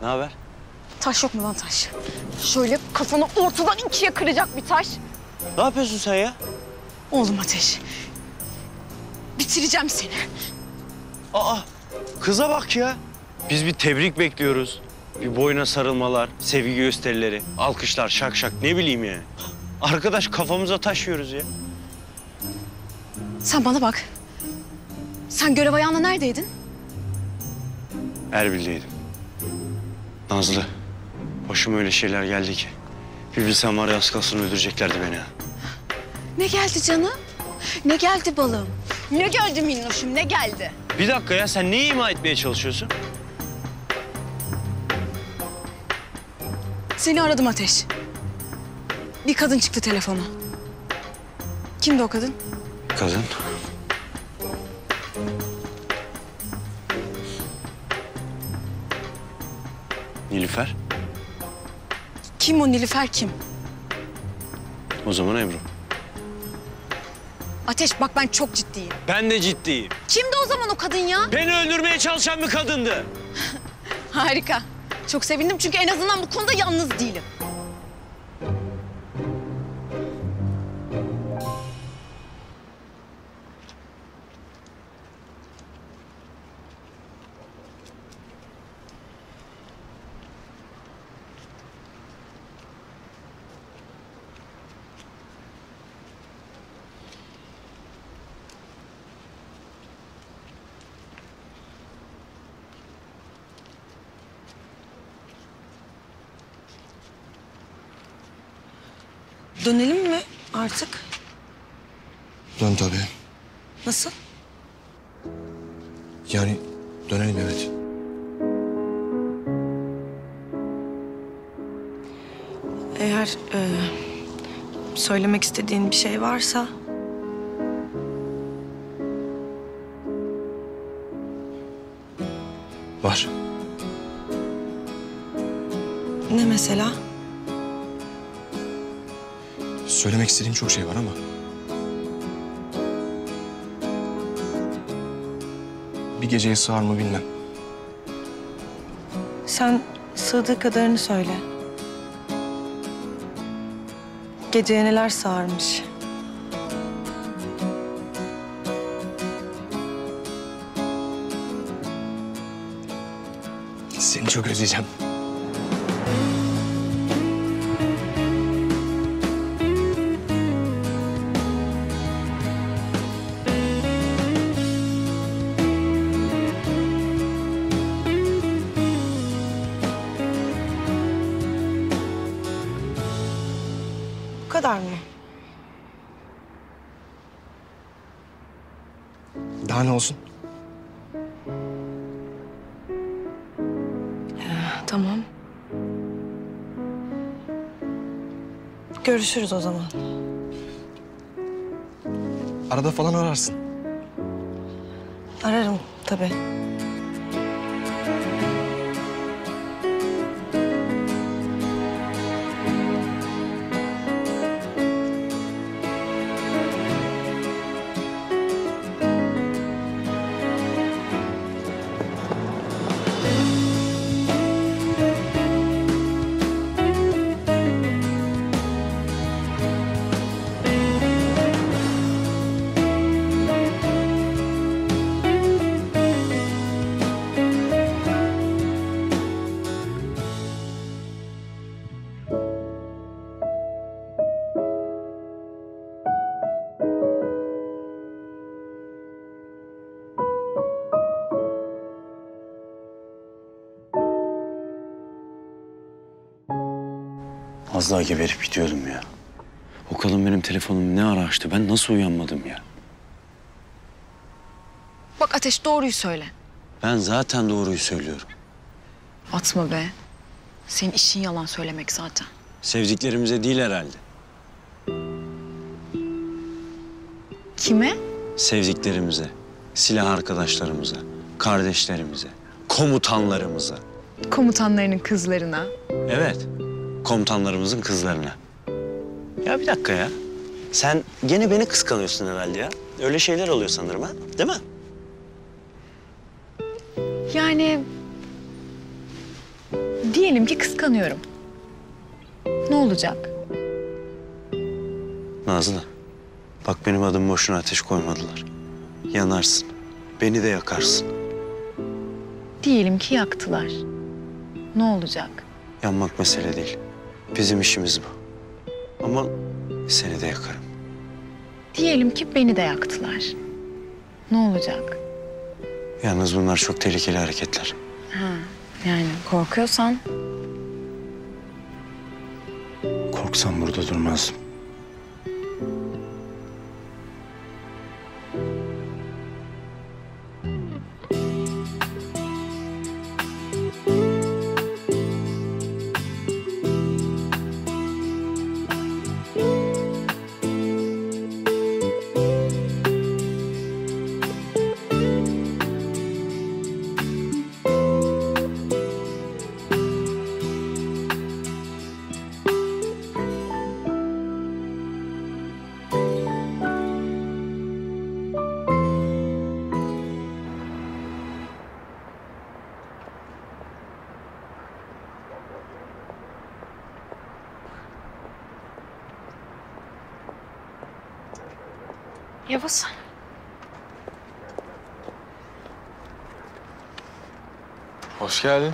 Ne haber? Taş yok mu lan taş? Şöyle kafanı ortadan ikiye kıracak bir taş. Ne yapıyorsun sen ya? Oğlum Ateş. Bitireceğim seni. Aa, kıza bak ya. Biz bir tebrik bekliyoruz. Bir boyuna sarılmalar, sevgi gösterileri, alkışlar, şak şak ne bileyim yani. Arkadaş kafamıza taşıyoruz ya. Sen bana bak. Sen görev ayağında neredeydin? Erbil'deydim. Nazlı, başıma öyle şeyler geldi ki. Bir bilsem var ya az kalsın öldüreceklerdi beni ha. Ne geldi canım? Ne geldi balım? Ne geldi minnoşum, ne geldi? Bir dakika ya, sen neyi ima etmeye çalışıyorsun? Seni aradım Ateş. Bir kadın çıktı telefona. Kimdi o kadın? Kadın. Nilüfer. Kim o Nilüfer kim? O zaman Ebru. Ateş bak ben çok ciddiyim. Ben de ciddiyim. Kimdi o zaman o kadın ya? Beni öldürmeye çalışan bir kadındı. Harika. Çok sevindim çünkü en azından bu konuda yalnız değilim. Dönelim mi artık? Dön tabii. Nasıl? Yani dönelim evet. Eğer söylemek istediğin bir şey varsa... Var. Ne mesela? Söylemek istediğim çok şey var ama... bir geceye sığar mı bilmem. Sen sığdığı kadarını söyle. Geceye neler sığarmış. Seni çok özleyeceğim. Bu kadar mı? Daha ne olsun? Tamam. Görüşürüz o zaman. Arada falan ararsın. Ararım tabii. Az daha geberip gidiyordum ya. O kadın benim telefonumu ne ara açtı? Ben nasıl uyanmadım ya? Bak Ateş doğruyu söyle. Ben zaten doğruyu söylüyorum. Atma be. Senin işin yalan söylemek zaten. Sevdiklerimize değil herhalde. Kime? Sevdiklerimize, silah arkadaşlarımıza, kardeşlerimize, komutanlarımıza. Komutanlarının kızlarına. Evet, komutanlarımızın kızlarına. Ya bir dakika ya. Sen gene beni kıskanıyorsun herhalde ya. Öyle şeyler oluyor sanırım ha, değil mi? Yani Diyelim ki kıskanıyorum. Ne olacak? Nazlı, bak benim adım boşuna ateş koymadılar. Yanarsın, beni de yakarsın. Diyelim ki yaktılar. Ne olacak? Yanmak mesele değil. Bizim işimiz bu. Ama seni de yakarım. Diyelim ki beni de yaktılar. Ne olacak? Yalnız bunlar çok tehlikeli hareketler. Yani korkuyorsan Korksam burada durmazdım. Yavuz. Hoş geldin.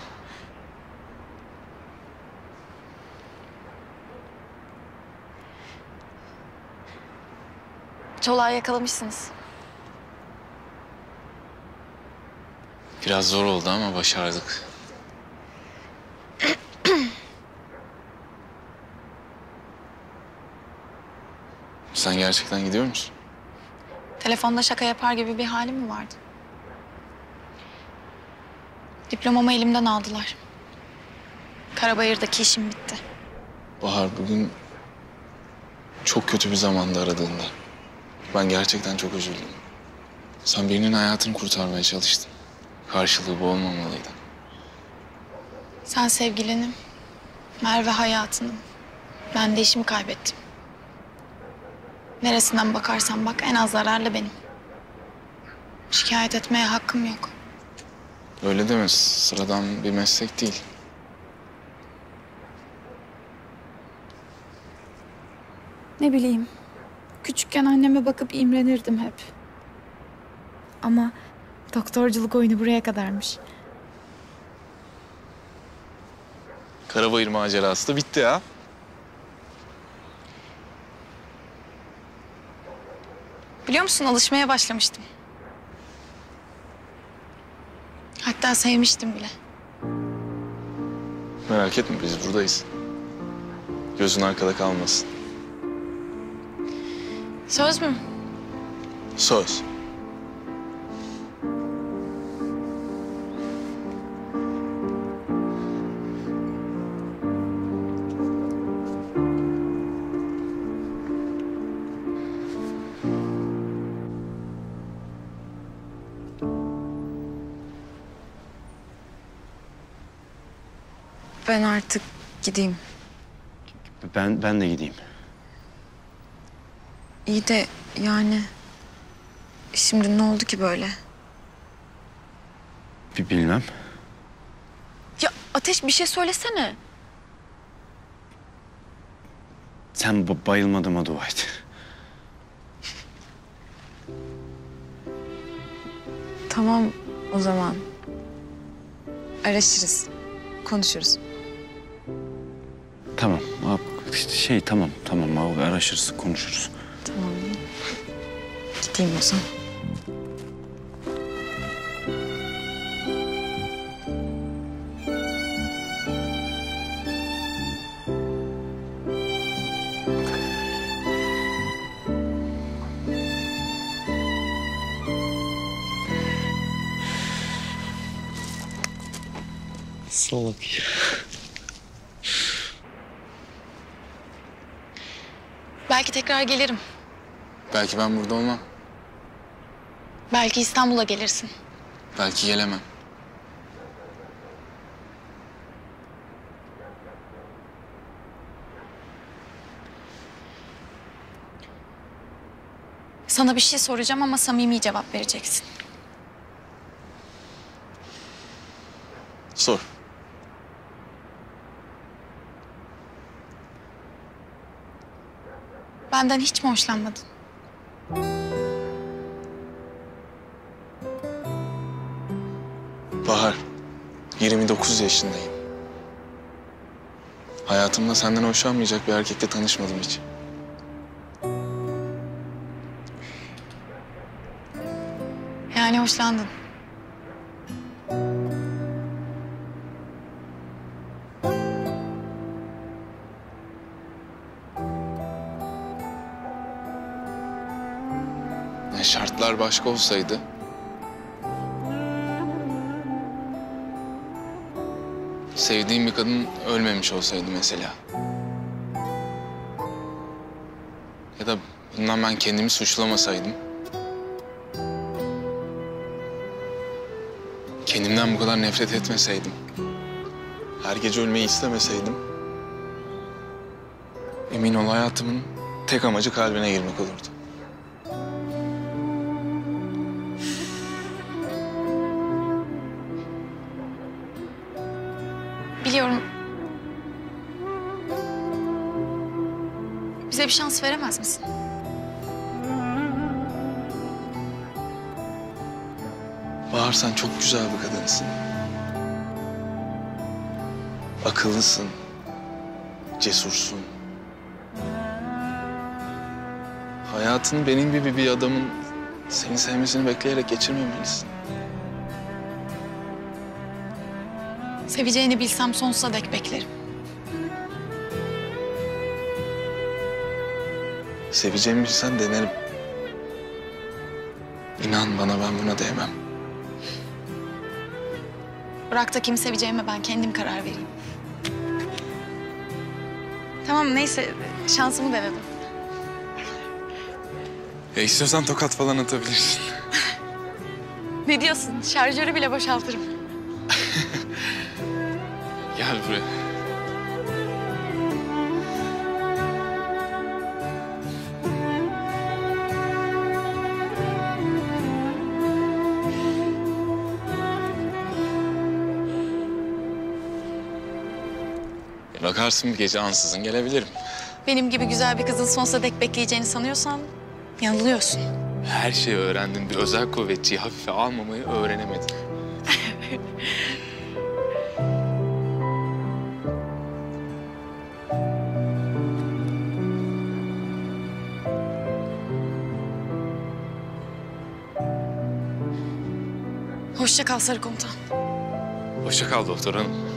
Çolağı yakalamışsınız. Biraz zor oldu ama başardık. Sen gerçekten gidiyor musun? Telefonda şaka yapar gibi bir halim mi vardı? Diplomamı elimden aldılar. Karabayır'daki işim bitti. Bahar, bugün çok kötü bir zamanda aradığında. Ben gerçekten çok üzüldüm. Sen birinin hayatını kurtarmaya çalıştın. Karşılığı bu olmamalıydı. Sen sevgilinim, Merve hayatını. Ben de işimi kaybettim. Neresinden bakarsan bak en az zararlı benim. Şikayet etmeye hakkım yok. Öyle deme, sıradan bir meslek değil. Ne bileyim, küçükken anneme bakıp imrenirdim hep. Ama doktorculuk oyunu buraya kadarmış. Karabayır macerası da bitti ha. Biliyor musun alışmaya başlamıştım. Hatta sevmiştim bile. Merak etme, biz buradayız. Gözün arkada kalmasın. Söz mü? Söz. Ben artık gideyim. Ben de gideyim. İyi de yani şimdi ne oldu ki böyle? Bilmem. Ya Ateş bir şey söylesene. Sen bayılmadığıma dua et. Tamam o zaman. Araşırız. Konuşuruz. Tamam. İşte tamam abi araşırız, konuşuruz. Tamam. Gideyim o zaman. Salak ya. Belki tekrar gelirim. Belki ben burada olmam. Belki İstanbul'a gelirsin. Belki gelemem. Sana bir şey soracağım ama samimi cevap vereceksin. Sor. Benden hiç mi hoşlanmadın? Bahar, 29 yaşındayım. Hayatımda senden hoşlanmayacak bir erkekle tanışmadım hiç. Yani hoşlandın. Şartlar başka olsaydı... sevdiğim bir kadın ölmemiş olsaydı mesela. Ya da bundan ben kendimi suçlamasaydım. Kendimden bu kadar nefret etmeseydim. Her gece ölmeyi istemeseydim. Emin ol hayatımın tek amacı kalbine girmek olurdu. Biliyorum. Bize bir şans veremez misin? Bahar, sen çok güzel bir kadınsın. Akıllısın. Cesursun. Hayatını benim gibi bir adamın seni sevmesini bekleyerek geçirmemelisin. Seveceğini bilsem sonsuza dek beklerim. Seveceğimi bilsen denerim. İnan bana, ben buna değmem. Bırak da kimi seveceğime ben kendim karar vereyim. Tamam neyse şansımı denedim. Ya istiyorsan tokat falan atabilirsin. Ne diyorsun? Şarjörü bile boşaltırım. Gel buraya. Bakarsın bir gece ansızın gelebilirim. Benim gibi güzel bir kızın sonsuza dek bekleyeceğini sanıyorsan yanılıyorsun. Her şeyi öğrendin. Bir özel kuvvetçiyi hafife almamayı öğrenemedin. Hoşça kal Sarı Komutan. Hoşça kal doktor hanım.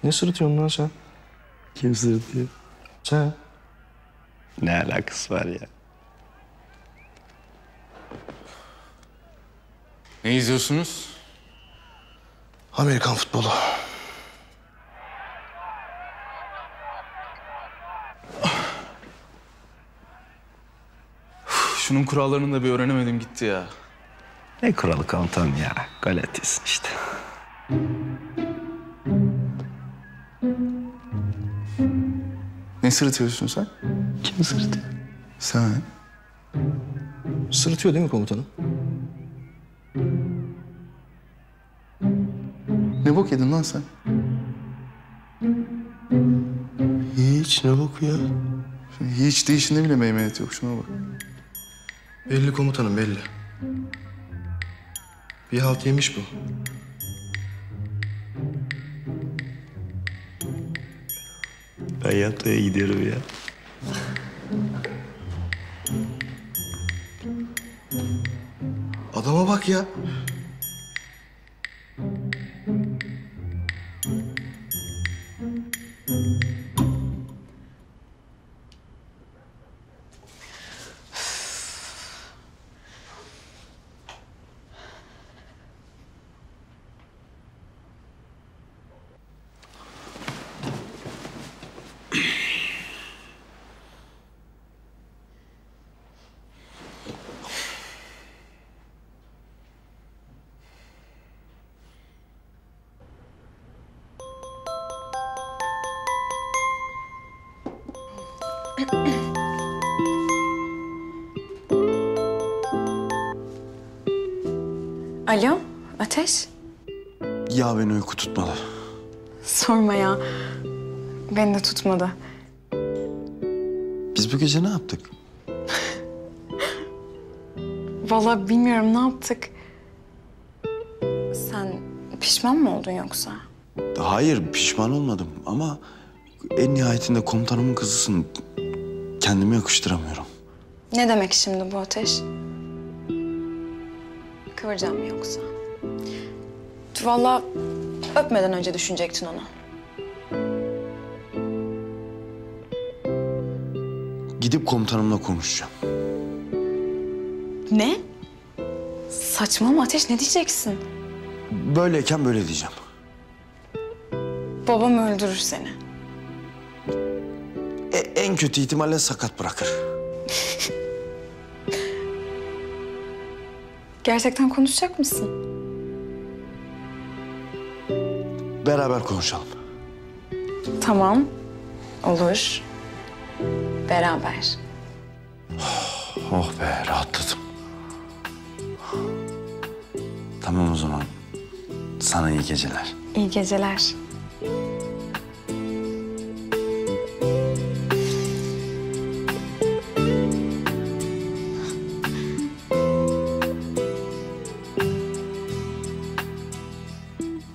Ne sırıtıyorsun lan sen? Kim sırıtıyor? Sen. Ne alakası var ya? Ne izliyorsunuz? Amerikan futbolu. Şunun kurallarını da bir öğrenemedim gitti ya. Ne kuralı komutan ya? Gol atıyorsun işte. Ne sırıtıyorsun sen? Kim sırıtıyor? Sen. Sırıtıyor değil mi komutanım? Ne bok yedin lan sen? Hiç, ne boku ya? Hiç değişinde bile meymenet yok. Şuna bak. Belli komutanım belli. Bir halt yemiş bu. Ben yatmaya gidiyorum ya. Adama bak ya. Alo, Ateş. Ya beni uyku tutmadı. Sorma ya. Beni de tutmadı. Biz bu gece ne yaptık? Vallahi bilmiyorum ne yaptık. Sen pişman mı oldun yoksa? Hayır, pişman olmadım ama en nihayetinde komutanımın kızısın. Kendime yakıştıramıyorum. Ne demek şimdi bu Ateş? Kıvıracağım mı yoksa? Vallahi öpmeden önce düşünecektin onu. Gidip komutanımla konuşacağım. Ne? Saçmalama Ateş, ne diyeceksin? Böyleyken böyle diyeceğim. Babam öldürür seni. En kötü ihtimalle sakat bırakır. Gerçekten konuşacak mısın? Beraber konuşalım. Tamam. Olur. Beraber. Oh be, rahatladım. Tamam o zaman. Sana iyi geceler. İyi geceler.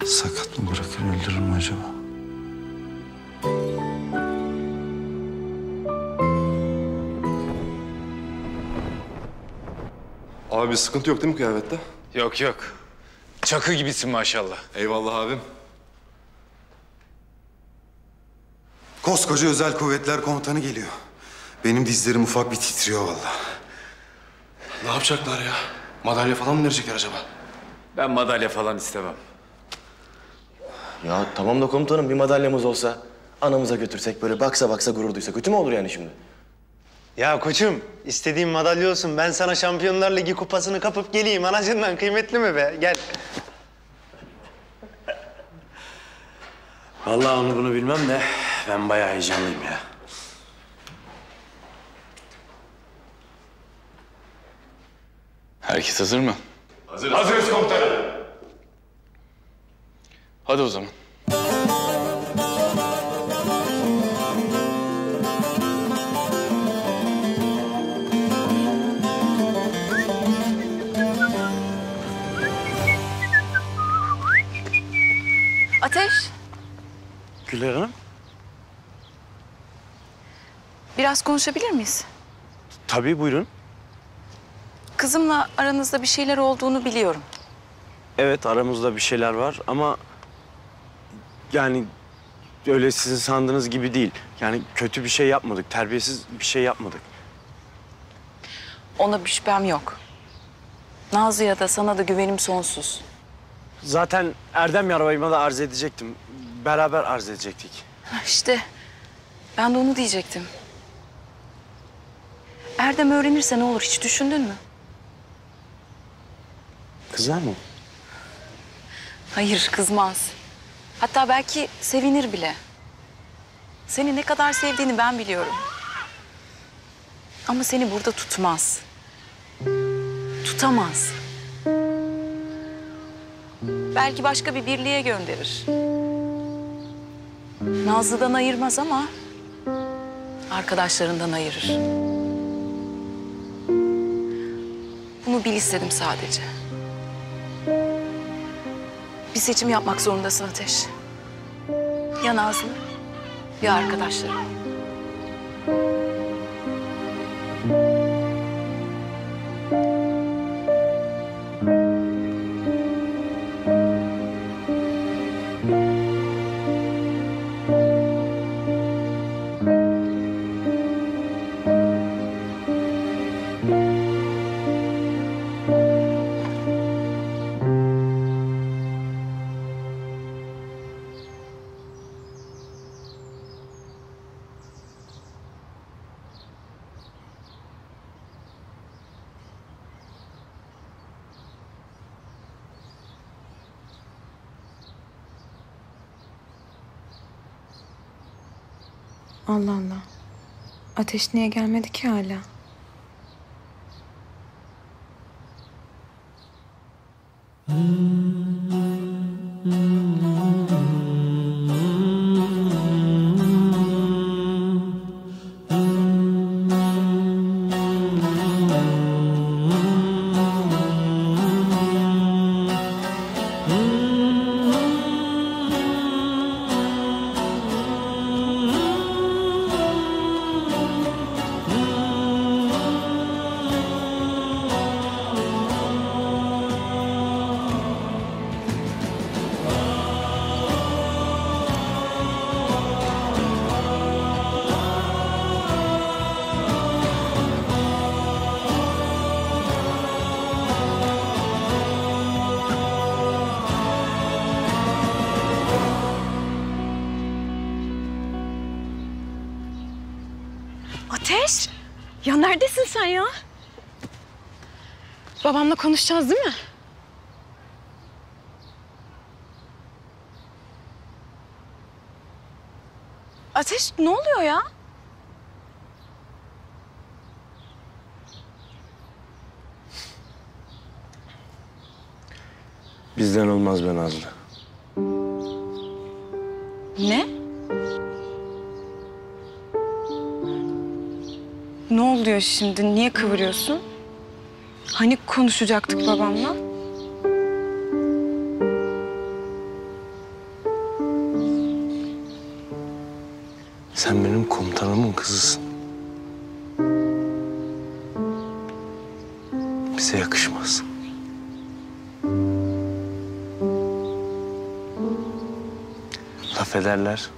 Sakat mı bırakır, öldürür mü acaba? Abi bir sıkıntı yok değil mi kıyafette? Yok yok. Çakı gibisin maşallah. Eyvallah abim. Koskoca Özel Kuvvetler Komutanı geliyor. Benim dizlerim ufak bir titriyor vallahi. Ne yapacaklar ya? Madalya falan mı verecekler acaba? Ben madalya falan istemem. Ya tamam da komutanım bir madalyamız olsa anamıza götürsek böyle baksa gurur duysa kötü mü olur yani şimdi? Ya koçum, istediğin madalya olsun. Ben sana Şampiyonlar Ligi kupasını kapıp geleyim. Anacığından kıymetli mi be? Gel. Vallahi onu bunu bilmem de ben bayağı heyecanlıyım ya. Herkes hazır mı? Hazırız komutanım. Hadi o zaman. Ateş, Güler Hanım. biraz konuşabilir miyiz? Tabii, buyurun. Kızımla aranızda bir şeyler olduğunu biliyorum. Evet, aramızda bir şeyler var ama... Yani öyle sizin sandığınız gibi değil. Yani kötü bir şey yapmadık, terbiyesiz bir şey yapmadık. Ona bir şüphem yok. Nazlı'ya da sana da güvenim sonsuz. Zaten Erdem Yarbay'ıma da arz edecektim. Beraber arz edecektik. İşte ben de onu diyecektim. Erdem öğrenirse ne olur hiç düşündün mü? Kızar mı? Hayır, kızmaz. Hatta belki sevinir bile. Seni ne kadar sevdiğini ben biliyorum. Ama seni burada tutmaz. Tutamaz. Belki başka bir birliğe gönderir. Nazlı'dan ayırmaz ama arkadaşlarından ayırır. Bunu bil istedim sadece. Bir seçim yapmak zorundasın Ateş. Ya Nazlı, ya arkadaşlarım. Allah Allah. Ateş niye gelmedi ki hala? Ateş! Ya neredesin sen ya? Babamla konuşacağız değil mi? Ateş ne oluyor ya? Bizden olmaz be Nazlı. Ne? Ne oluyor şimdi? Niye kıvırıyorsun? Hani konuşacaktık babamla? Sen benim komutanımın kızısın. Bize yakışmaz. Laf ederler.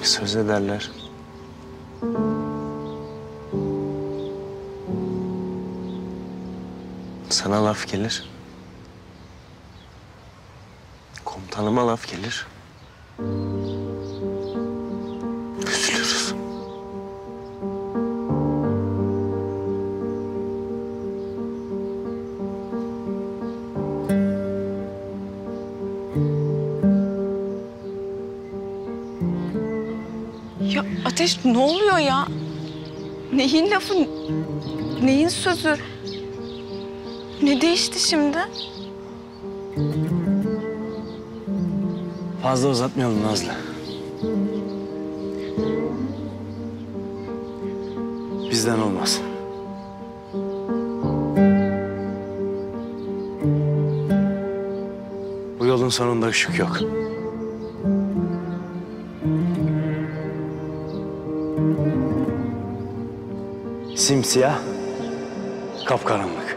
Söz ederler. Sana laf gelir. Komutanıma laf gelir. Üzülürüz. Ya Ateş ne oluyor ya? Neyin lafı? Neyin sözü? Ne değişti şimdi? Fazla uzatmayalım Nazlı. Bizden olmaz. Bu yolun sonunda ışık yok. Simsiyah, kapkaranlık.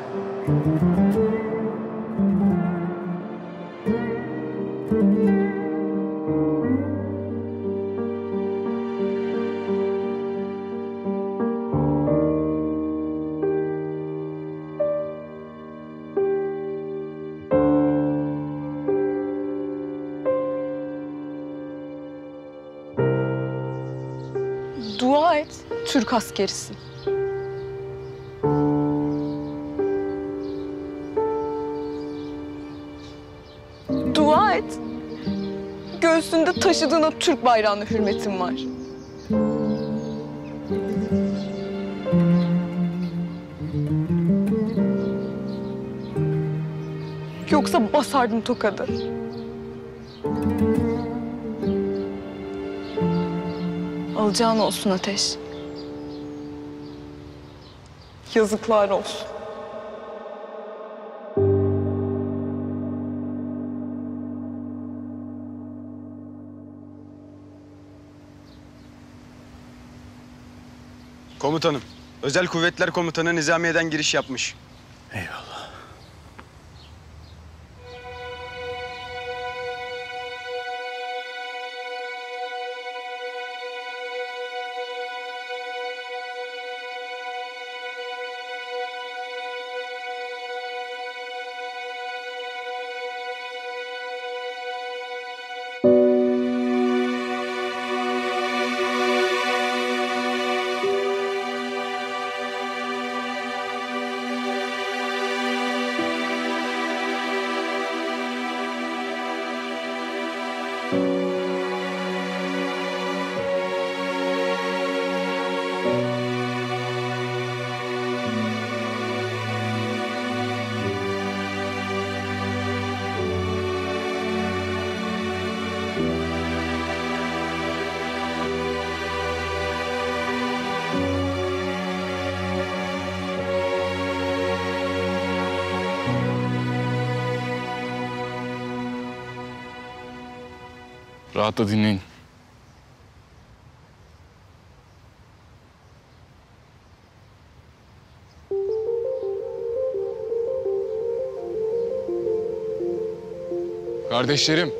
Dua et, Türk askerisin. Dua et. Göğsünde taşıdığın o Türk bayrağına hürmetin var. Yoksa basardım tokadı. Alacağın olsun Ateş. Yazıklar olsun. Komutanım, Özel Kuvvetler Komutanı Nizamiye'den giriş yapmış. Eyvallah. Rahatla dinleyin. Kardeşlerim.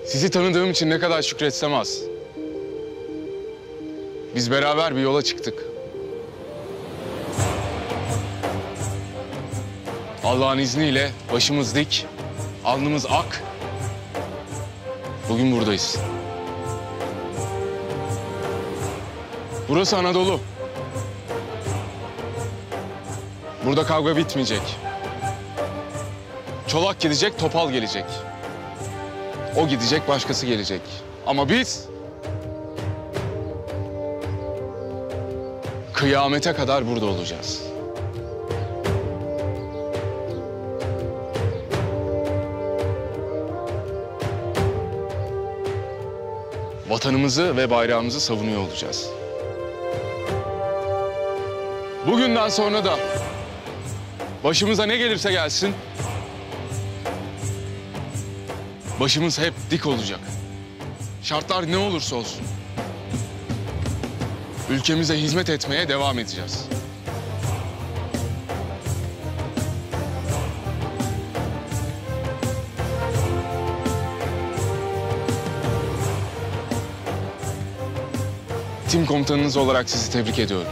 Sizi tanıdığım için ne kadar şükretsem az. Biz beraber bir yola çıktık. Allah'ın izniyle başımız dik, alnımız ak. Bugün buradayız. Burası Anadolu. Burada kavga bitmeyecek. Çolak gidecek, Topal gelecek. O gidecek, başkası gelecek. Ama biz kıyamete kadar burada olacağız. Vatanımızı ve bayrağımızı savunuyor olacağız. Bugünden sonra da başımıza ne gelirse gelsin, başımız hep dik olacak. Şartlar ne olursa olsun. Ülkemize hizmet etmeye devam edeceğiz. Tim komutanınız olarak sizi tebrik ediyorum.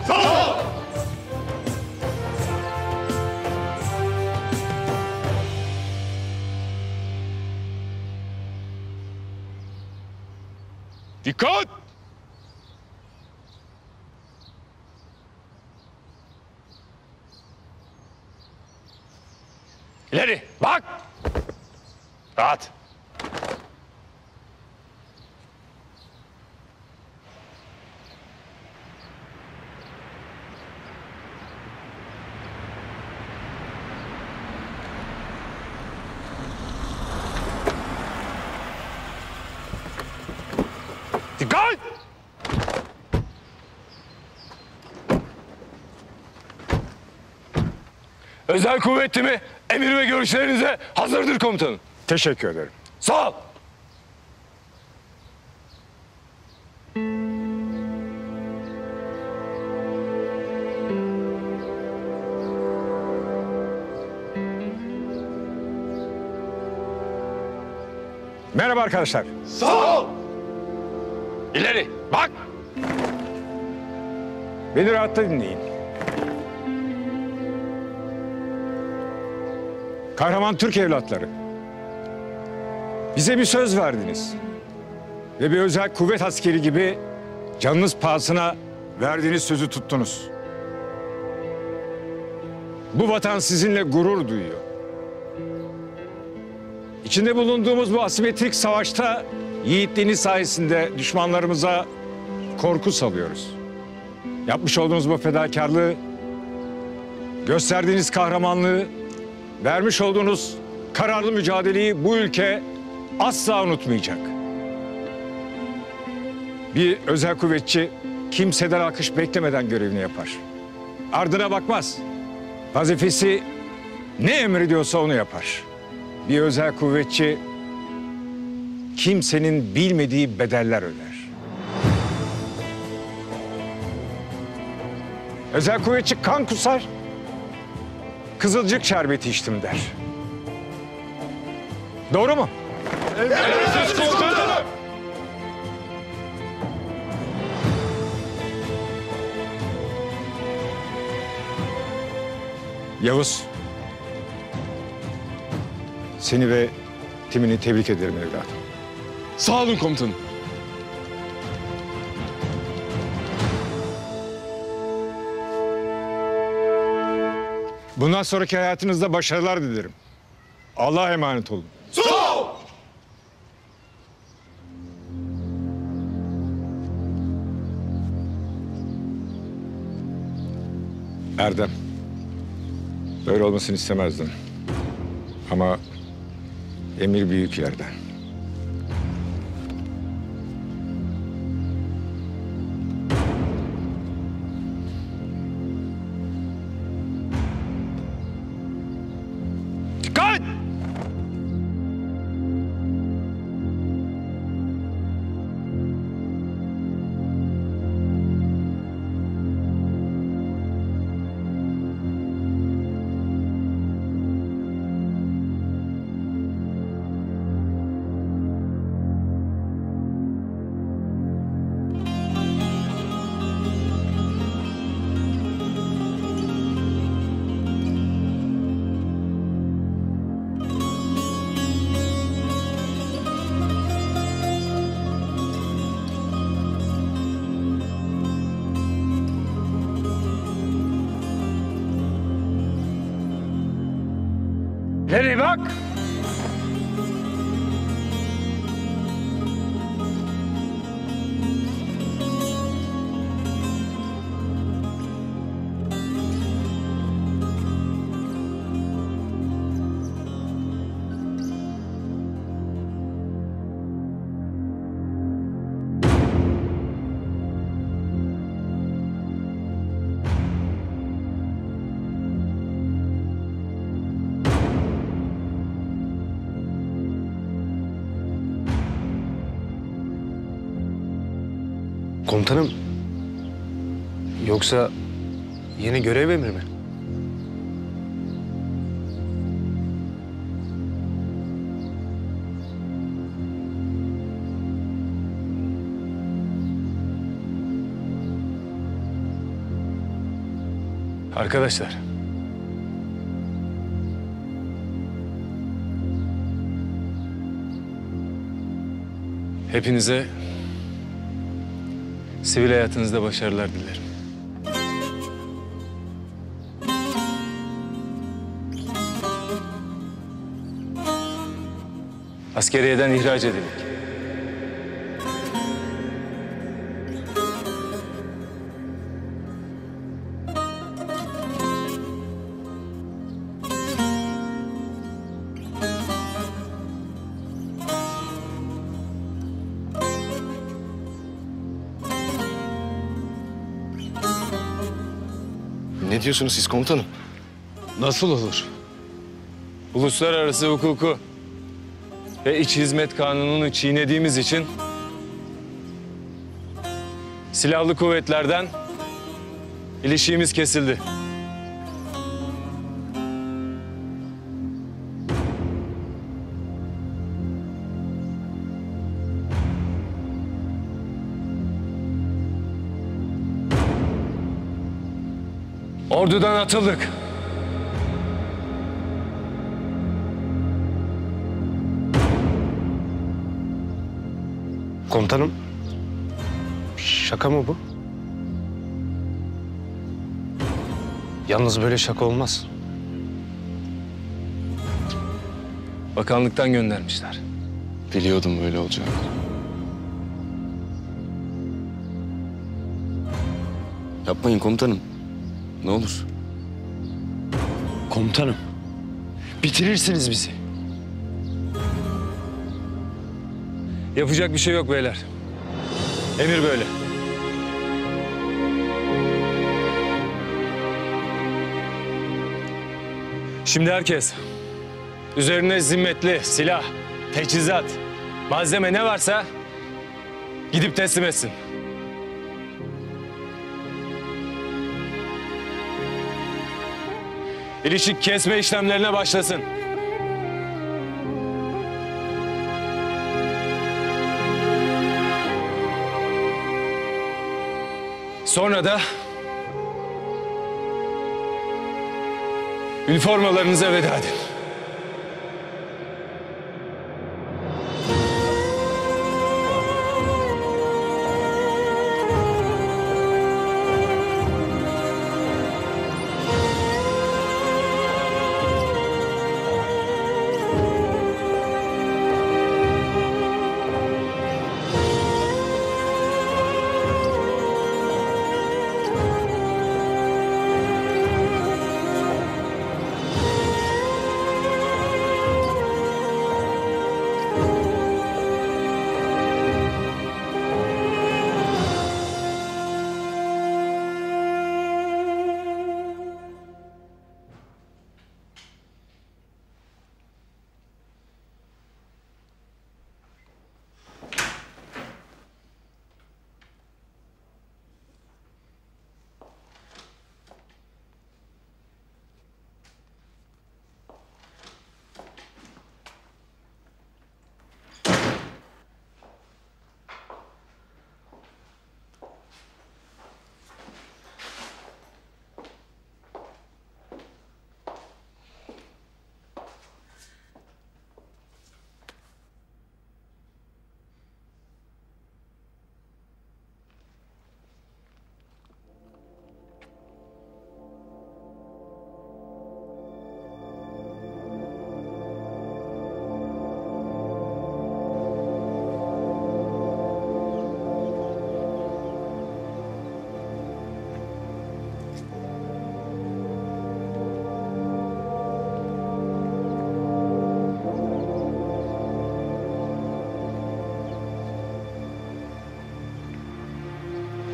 Sağ ol! Dikkat! İleri bak! Rahat. Dikkat! Özel kuvvet timi emir ve görüşlerinize hazırdır komutanım. Teşekkür ederim. Sağ ol. Merhaba arkadaşlar. Sağ ol. İleri bak. Beni rahatla dinleyin. Kahraman Türk evlatları. Bize bir söz verdiniz. Ve bir özel kuvvet askeri gibi canınız pahasına verdiğiniz sözü tuttunuz. Bu vatan sizinle gurur duyuyor. İçinde bulunduğumuz bu asimetrik savaşta yiğitliğiniz sayesinde düşmanlarımıza korku salıyoruz. Yapmış olduğunuz bu fedakarlığı gösterdiğiniz kahramanlığı, vermiş olduğunuz kararlı mücadeleyi bu ülke asla unutmayacak. Bir özel kuvvetçi kimseden alkış beklemeden görevini yapar. Ardına bakmaz. Vazifesi ne emrediyorsa onu yapar. Bir özel kuvvetçi kimsenin bilmediği bedeller öder. Özel kuvvetçi kan kusar, kızılcık şerbeti içtim der. Doğru mu? Emredersiniz komutanım. Yavuz, seni ve timini tebrik ederim evladım. Sağ olun komutanım. Bundan sonraki hayatınızda başarılar dilerim. Allah'a emanet olun. Sağ ol. Erdem, böyle olmasını istemezdim. Ama emir büyük yerden. Dikkat! Nereye bak? Komutanım. Yoksa yeni görev emri mi? Arkadaşlar. Hepinize sivil hayatınızda başarılar dilerim. Askeriyeden ihraç edildik. Ne diyorsunuz siz komutanım? Nasıl olur? Uluslararası hukuku ve iç hizmet kanununu çiğnediğimiz için silahlı kuvvetlerden ilişiğimiz kesildi. Ordudan atıldık. Komutanım. Şaka mı bu? Yalnız böyle şaka olmaz. Bakanlıktan göndermişler. Biliyordum böyle olacağını. Yapmayın komutanım. Ne olur. Komutanım, bitirirsiniz bizi. Yapacak bir şey yok beyler. Emir böyle. Şimdi herkes üzerine zimmetli silah, teçhizat, malzeme ne varsa gidip teslim etsin. İlişik kesme işlemlerine başlasın. Sonra da üniformalarınıza veda edin.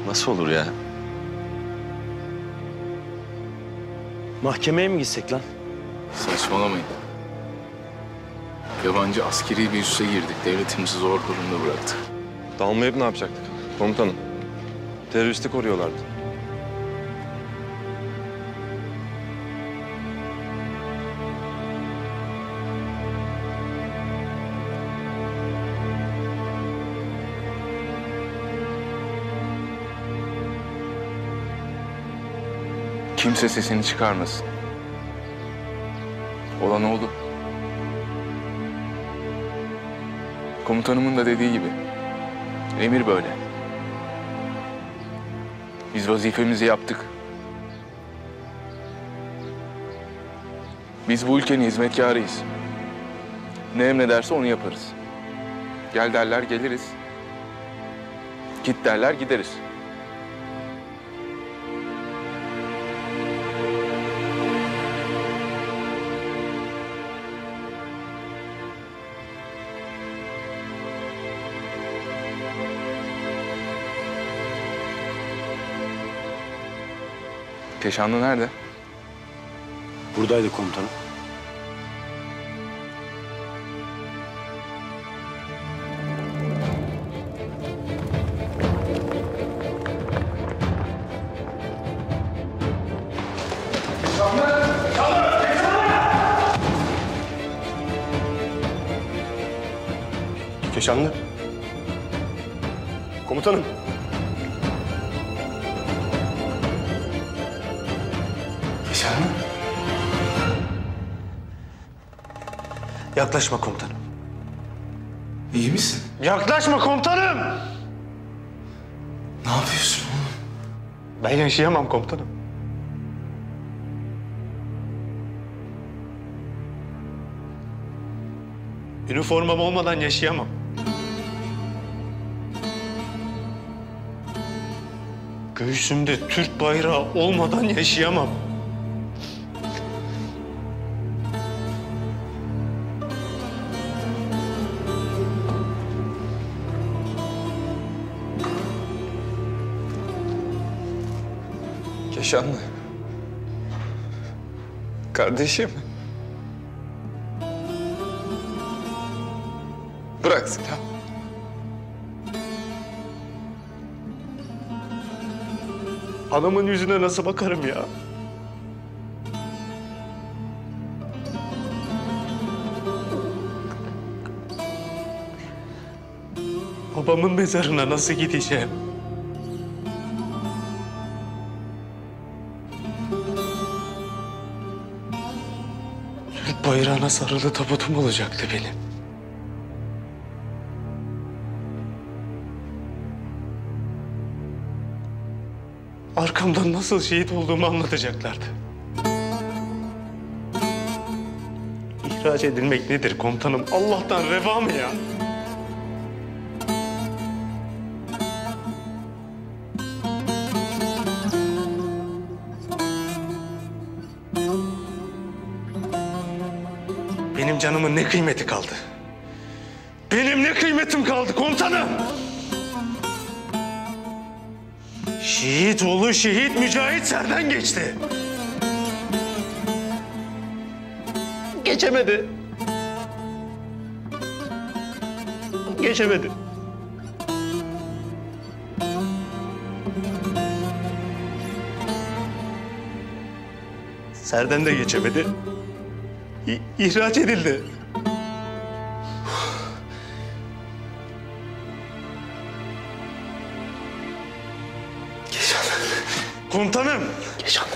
Nasıl olur ya? Mahkemeye mi gitsek lan? Saçmalamayın. Yabancı askeri bir üsse girdik. Devletimizi zor durumda bıraktık. Dalmayıp ne yapacaktık komutanım? Teröristi koruyorlardı. Kimse sesini çıkarmasın. Olan oldu. Komutanımın da dediği gibi. Emir böyle. Biz vazifemizi yaptık. Biz bu ülkenin hizmetkarıyız. Ne emrederse onu yaparız. Gel derler geliriz. Git derler gideriz. Keşanlı nerede? Buradaydı komutanım. Keşanlı. Komutanım. Keşanlı. Yaklaşma komutanım. İyi misin? Yaklaşma komutanım! Ne yapıyorsun oğlum? Ben yaşayamam komutanım. Üniformam olmadan yaşayamam. Göğsümde Türk bayrağı olmadan yaşayamam. Nişanlı. Kardeşim. Bırak silah. Anamın yüzüne nasıl bakarım ya? Babamın mezarına nasıl gideceğim? Türk bayrağına sarılı tabutum olacaktı benim. Arkamdan nasıl şehit olduğumu anlatacaklardı. İhraç edilmek nedir komutanım? Allah'tan reva mı ya? Benim canımın ne kıymeti kaldı? Benim ne kıymetim kaldı komutanım? Şehit oğlu şehit Mücahit Ser'den geçti. Geçemedi. Geçemedi. Serden de geçemedi. İhraç edildi. Keşan. Komutanım. Keşan.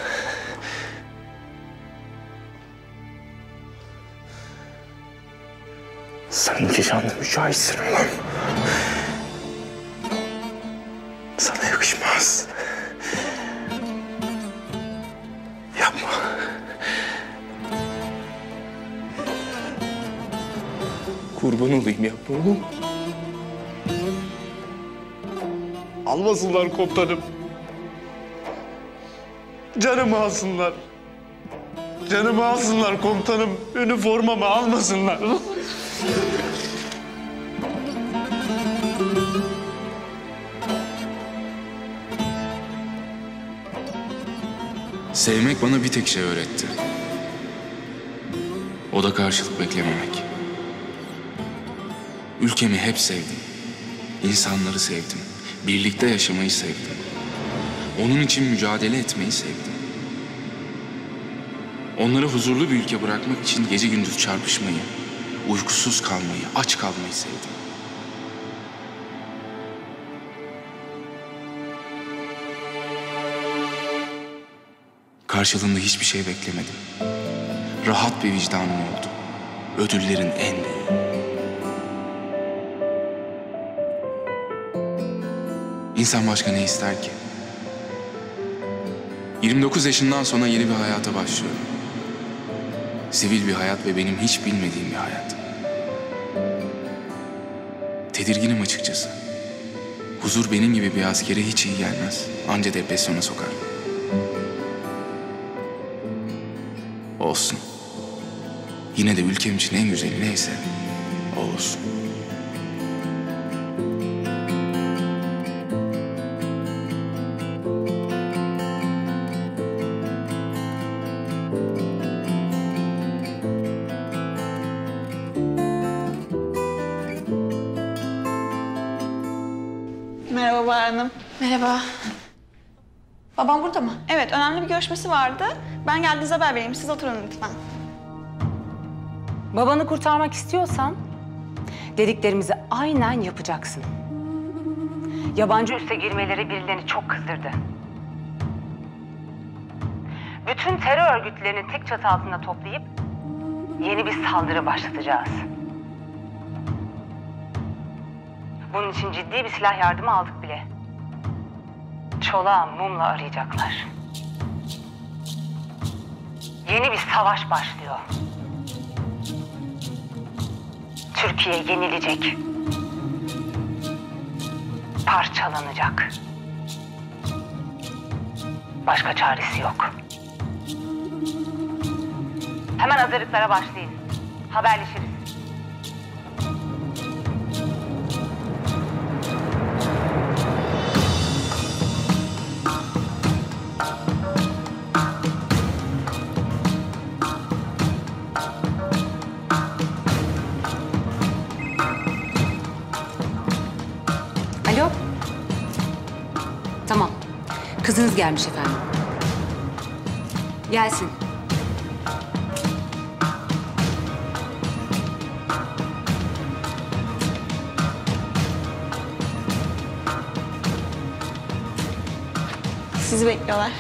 Sen Keşan'la mücahitsin ulan. Sana yakışmaz. Yapma. Kurban olayım yapma oğlum. Almasınlar komutanım. Canımı alsınlar. Canımı alsınlar komutanım. Üniformamı almasınlar. Sevmek bana bir tek şey öğretti. O da karşılık beklememek. Ülkemi hep sevdim. İnsanları sevdim. Birlikte yaşamayı sevdim. Onun için mücadele etmeyi sevdim. Onları huzurlu bir ülke bırakmak için gece gündüz çarpışmayı, uykusuz kalmayı, aç kalmayı sevdim. Karşılığında hiçbir şey beklemedim. Rahat bir vicdanım oldu. Ödüllerin en büyüğü. İnsan başka ne ister ki? 29 yaşından sonra yeni bir hayata başlıyorum. Sivil bir hayat ve benim hiç bilmediğim bir hayat. Tedirginim açıkçası. Huzur benim gibi bir askere hiç iyi gelmez. Anca depresyona sokar. Olsun. Yine de ülkem için en güzeli neyse o olsun. Merhaba Bahar Hanım. Merhaba. Babam burada mı? Evet, önemli bir görüşmesi vardı. Ben geldiğinizde haber vereyim. Siz oturun lütfen. Babanı kurtarmak istiyorsan dediklerimizi aynen yapacaksın. Yabancı üsse girmeleri birilerini çok kızdırdı. Bütün terör örgütlerini tek çatı altında toplayıp yeni bir saldırı başlatacağız. Bunun için ciddi bir silah yardımı aldık bile. Çolağı mumla arayacaklar. Yeni bir savaş başlıyor. Türkiye yenilecek. Parçalanacak. Başka çaresi yok. Hemen hazırlıklara başlayın. Haberleşiriz. Kızınız gelmiş efendim. Gelsin. Sizi bekliyorlar.